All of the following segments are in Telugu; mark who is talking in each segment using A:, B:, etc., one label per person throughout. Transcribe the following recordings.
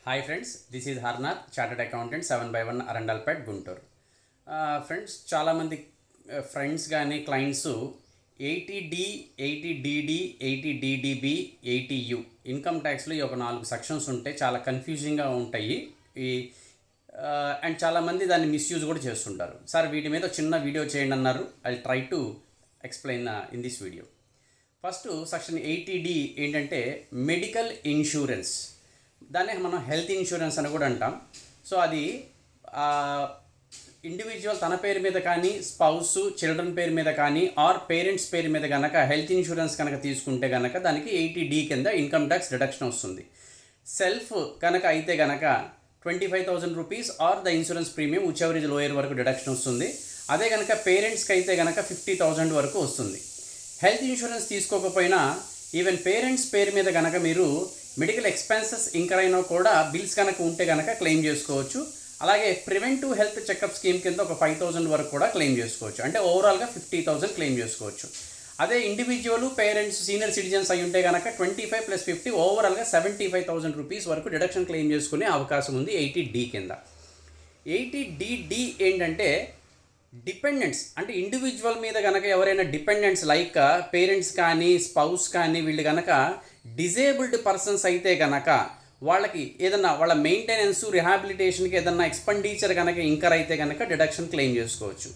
A: Hi friends, this is Harnath, chartered accountant 7/1 Arundelpet, Guntur. Friends, చాలామంది ఫ్రెండ్స్ కానీ clients 80D, 80DD, 80DDB, 80U income ట్యాక్స్లో ఈ ఒక 4 సెక్షన్స్ ఉంటాయి. చాలా కన్ఫ్యూజింగ్గా ఉంటాయి ఈ అండ్ చాలామంది దాన్ని మిస్యూజ్ కూడా చేస్తుంటారు. సార్, వీటి మీద చిన్న వీడియో చేయండి అన్నారు. I try to explain in this video. First section 80D ఏంటంటే మెడికల్ ఇన్సూరెన్స్. దాన్ని మనం హెల్త్ ఇన్సూరెన్స్ అని కూడా అంటాం. సో అది ఇండివిజువల్ తన పేరు మీద కానీ, స్పౌస్, చిల్డ్రన్ పేరు మీద కానీ, ఆర్ పేరెంట్స్ పేరు మీద కనుక హెల్త్ ఇన్సూరెన్స్ కనుక తీసుకుంటే కనుక దానికి 80D కింద ఇన్కమ్ ట్యాక్స్ డిడక్షన్ వస్తుంది. సెల్ఫ్ కనుక అయితే కనుక 25,000 rupees or the insurance premium which ever is lower వరకు డిడక్షన్ వస్తుంది. అదే కనుక పేరెంట్స్కి అయితే కనుక 50,000 వరకు వస్తుంది. హెల్త్ ఇన్సూరెన్స్ తీసుకోకపోయినా ఈవెన్ పేరెంట్స్ పేరు మీద కనుక మీరు మెడికల్ ఎక్స్పెన్సెస్ ఇంకర్ అయినా కూడా బిల్స్ కనుక ఉంటే కనుక క్లెయిమ్ చేసుకోవచ్చు. అలాగే ప్రివెంటివ్ హెల్త్ చెకప్ స్కీమ్ కింద ఒక 5,000 వరకు కూడా క్లెయిమ్ చేసుకోవచ్చు. అంటే ఓవరాల్గా 50,000 క్లెయిమ్ చేసుకోవచ్చు. అదే ఇండివిజువల్, పేరెంట్స్, సీనియర్ సిటిజన్స్ అయి ఉంటే కనుక 25 + 50 ఓవరాల్గా 75,000 రూపీస్ వరకు డిడక్షన్ క్లెయిమ్ చేసుకునే అవకాశం ఉంది 80D కింద. 80DD ఏంటంటే డిపెండెంట్స్, అంటే ఇండివిజువల్ మీద కనుక ఎవరైనా డిపెండెంట్స్ లైక్ పేరెంట్స్ కానీ, స్పౌస్ కానీ వీళ్ళు కనుక డిజేబుల్డ్ పర్సన్స్ అయితే కనుక వాళ్ళకి ఏదన్నా వాళ్ళ మెయింటెనెన్స్, రిహాబిలిటేషన్కి ఏదన్నా ఎక్స్పెండిచర్ కనుక ఇంకర్ అయితే కనుక డిడక్షన్ క్లెయిమ్ చేసుకోవచ్చు.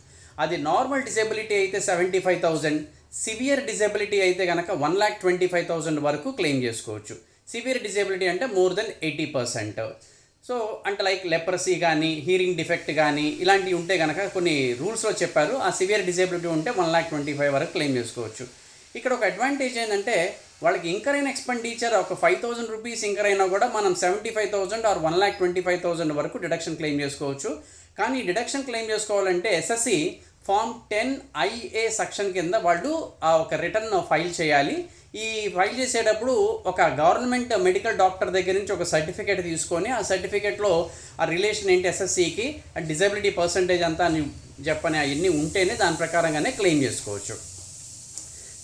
A: అది నార్మల్ డిజేబిలిటీ అయితే 75,000, సివియర్ డిజేబిలిటీ అయితే కనుక 1,25,000 వరకు క్లెయిమ్ చేసుకోవచ్చు. సివియర్ డిజేబిలిటీ అంటే మోర్ దెన్ 80%. సో అంటే లైక్ లెప్రసీ కానీ, హీరింగ్ డిఫెక్ట్ కానీ ఇలాంటివి ఉంటే కనుక కొన్ని రూల్స్లో చెప్పారు. ఆ సివియర్ డిజేబిలిటీ ఉంటే 1,25,000 వరకు క్లెయిమ్ చేసుకోవచ్చు. ఇక్కడ ఒక అడ్వాంటేజ్ ఏంటంటే వాళ్ళకి ఇంకర్ అయిన ఎక్స్పెండిచర్ ఒక 5,000 రూపీస్ ఇంకర్ అయినా కూడా మనం 75,000 ఆర్ 1,25,000 వరకు డిడక్షన్ క్లెయిమ్ చేసుకోవచ్చు. కానీ డిడక్షన్ క్లెయిమ్ చేసుకోవాలంటే ఎస్ఎస్సి ఫామ్ 10IA సెక్షన్ కింద వాళ్ళు ఒక రిటర్న్ ఫైల్ చేయాలి. ఈ ఫైల్ చేసేటప్పుడు ఒక గవర్నమెంట్ మెడికల్ డాక్టర్ దగ్గర నుంచి ఒక సర్టిఫికేట్ తీసుకొని ఆ సర్టిఫికేట్లో ఆ రిలేషన్ ఏంటి ఎస్ఎస్సికి, ఆ డిజబిలిటీ పర్సంటేజ్ అంతా అని చెప్పని అవన్నీ ఉంటేనే దాని ప్రకారంగానే క్లెయిమ్ చేసుకోవచ్చు.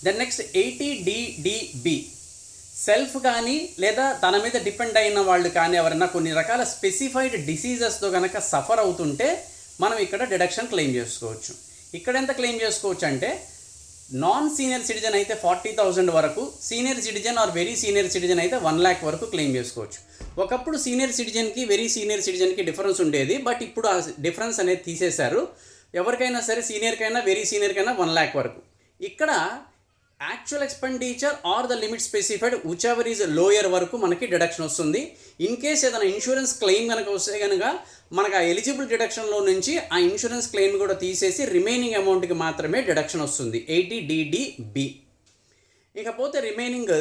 A: Then next 80DDB. సెల్ఫ్ కానీ లేదా తన మీద డిపెండ్ అయిన వాళ్ళు కానీ ఎవరైనా కొన్ని రకాల స్పెసిఫైడ్ డిసీజెస్తో కనుక సఫర్ అవుతుంటే మనం ఇక్కడ డిడక్షన్ క్లెయిమ్ చేసుకోవచ్చు. ఇక్కడ ఎంత క్లెయిమ్ చేసుకోవచ్చు అంటే నాన్ సీనియర్ సిటిజన్ అయితే 40,000 వరకు, senior citizen or very senior citizen అయితే 1,00,000 వరకు క్లెయిమ్ చేసుకోవచ్చు. ఒకప్పుడు సీనియర్ సిటిజన్కి వెరీ సీనియర్ సిటిజన్కి డిఫరెన్స్ ఉండేది, బట్ ఇప్పుడు ఆ డిఫరెన్స్ అనేది తీసేశారు. ఎవరికైనా సరే సీనియర్కైనా వెరీ సీనియర్కైనా 1,00,000 వరకు. ఇక్కడ actual expenditure or the limit specified whichever is lower వరకు మనకి డిడక్షన్ వస్తుంది. ఇన్ కేస్ ఏదైనా ఇన్సూరెన్స్ క్లెయిమ్ కనుక వస్తే కనుక మనకు ఆ ఎలిజిబుల్ డిడక్షన్లో నుంచి ఆ ఇన్సూరెన్స్ క్లెయిమ్ కూడా తీసేసి రిమైనింగ్ అమౌంట్కి మాత్రమే డిడక్షన్ వస్తుంది 80DDB. ఇకపోతే రిమైనింగ్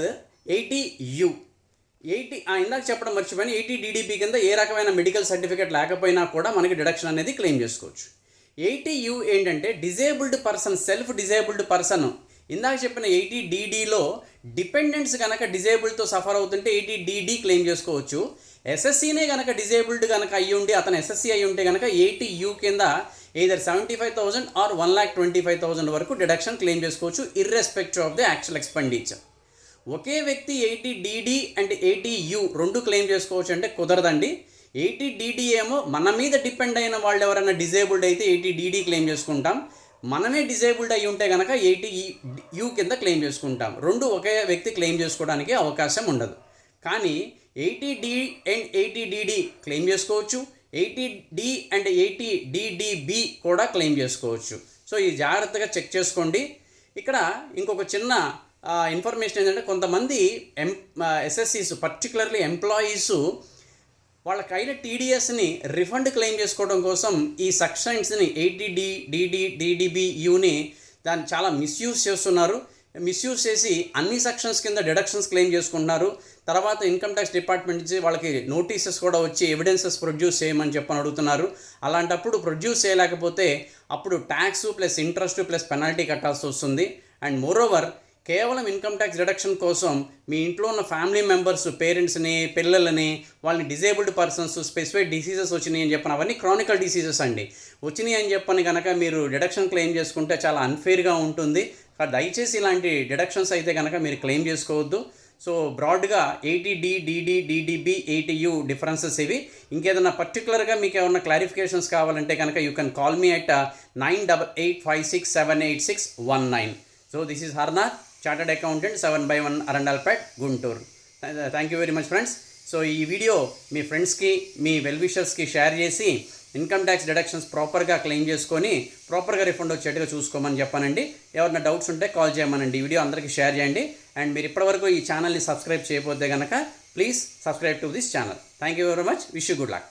A: 80U. ఇందాక చెప్పడం మర్చిపోయిన 80DDB కింద ఏ రకమైన మెడికల్ సర్టిఫికేట్ లేకపోయినా కూడా మనకి డిడక్షన్ అనేది క్లెయిమ్ చేసుకోవచ్చు. 80U ఏంటంటే disabled person, self disabled person. ఇందాక చెప్పిన 80DDలో డిపెండెంట్స్ కనుక డిజేబుల్డ్తో సఫర్ అవుతుంటే 80DD క్లెయిమ్ చేసుకోవచ్చు. ఎస్ఎస్సీనే కనుక డిజేబుల్డ్ కనుక అయ్యి ఉండి అతను ఎస్ఎస్సీ అయ్యి ఉంటే కనుక 80U కింద either 75,000 ఆర్ 1,25,000 వరకు డిడక్షన్ క్లెయిమ్ చేసుకోవచ్చు irrespective of the actual expenditure. ఒకే వ్యక్తి 80DD అండ్ 80U రెండు క్లెయిమ్ చేసుకోవచ్చు అంటే కుదరదండి. 80DD ఏమో మన మీద డిపెండ్ అయిన వాళ్ళు ఎవరైనా డిజేబుల్డ్ అయితే 80DD క్లెయిమ్ చేసుకుంటాం. మనమే డిజేబుల్డ్ అయి ఉంటే కనుక 80U కింద క్లెయిమ్ చేసుకుంటాం. రెండు ఒకే వ్యక్తి క్లెయిమ్ చేసుకోవడానికి అవకాశం ఉండదు. కానీ 80D అండ్ 80DD క్లెయిమ్ చేసుకోవచ్చు, 80D అండ్ 80DDB కూడా క్లెయిమ్ చేసుకోవచ్చు. సో ఇది జాగ్రత్తగా చెక్ చేసుకోండి. ఇక్కడ ఇంకొక చిన్న ఇన్ఫర్మేషన్ ఏంటంటే కొంతమంది ఎస్ఎస్సీస్ పర్టికులర్లీ ఎంప్లాయీస్ వాళ్ళకైన టీడీఎస్ని రిఫండ్ క్లెయిమ్ చేసుకోవడం కోసం ఈ సెక్షన్స్ని 80D, DD, DDBUని దాన్ని చాలా మిస్యూజ్ చేస్తున్నారు. మిస్యూజ్ చేసి అన్ని సెక్షన్స్ కింద డిడక్షన్స్ క్లెయిమ్ చేసుకుంటున్నారు. తర్వాత ఇన్కమ్ ట్యాక్స్ డిపార్ట్మెంట్ నుంచి వాళ్ళకి నోటీసెస్ కూడా వచ్చి ఎవిడెన్సెస్ ప్రొడ్యూస్ చేయమని చెప్పని అడుగుతున్నారు. అలాంటప్పుడు ప్రొడ్యూస్ చేయలేకపోతే అప్పుడు tax plus interest plus penalty కట్టాల్సి వస్తుంది. అండ్ మోరోవర్ కేవలం ఇన్కమ్ ట్యాక్స్ డిడక్షన్ కోసం మీ ఇంట్లో ఉన్న ఫ్యామిలీ మెంబర్స్, పేరెంట్స్ని, పిల్లలని, వాళ్ళని డిజేబుల్డ్ పర్సన్స్, స్పెసిఫైడ్ డిసీజెస్ వచ్చినాయి అని చెప్పిన అవన్నీ క్రానికల్ డిసీజెస్ అండి. వచ్చినాయి అని చెప్పని కనుక మీరు డిడక్షన్ క్లెయిమ్ చేసుకుంటే చాలా అన్ఫేర్గా ఉంటుంది. దయచేసి ఇలాంటి డిడక్షన్స్ అయితే కనుక మీరు క్లెయిమ్ చేసుకోవద్దు. సో బ్రాడ్గా 80D, DD, DDB, 80U differences ఇవి. ఇంకేదైనా పర్టికులర్గా మీకు ఏమైనా క్లారిఫికేషన్స్ కావాలంటే కనుక you can call me at 9885678619. So this is Harnath, chartered accountant, 7/1 Arundelpet, Guntur. Thank you very much friends. So ఈ వీడియో మీ ఫ్రెండ్స్కి, మీ వెల్ విషర్స్కి షేర్ చేసి ఇన్కమ్ ట్యాక్స్ డిడక్షన్స్ ప్రాపర్గా క్లెయిమ్ చేసుకొని ప్రాపర్గా రిఫండ్ వచ్చేట్టుగా చూసుకోమని చెప్పానండి. ఎవరైనా డౌట్స్ ఉంటే కాల్ చేయమనండి. ఈ వీడియో అందరికీ షేర్ చేయండి. అండ్ మీరు ఇప్పటివరకు ఈ ఛానల్ని సబ్స్క్రైబ్ చేయకపోతే కనుక please subscribe to this channel. Thank you very much. Wish you good luck.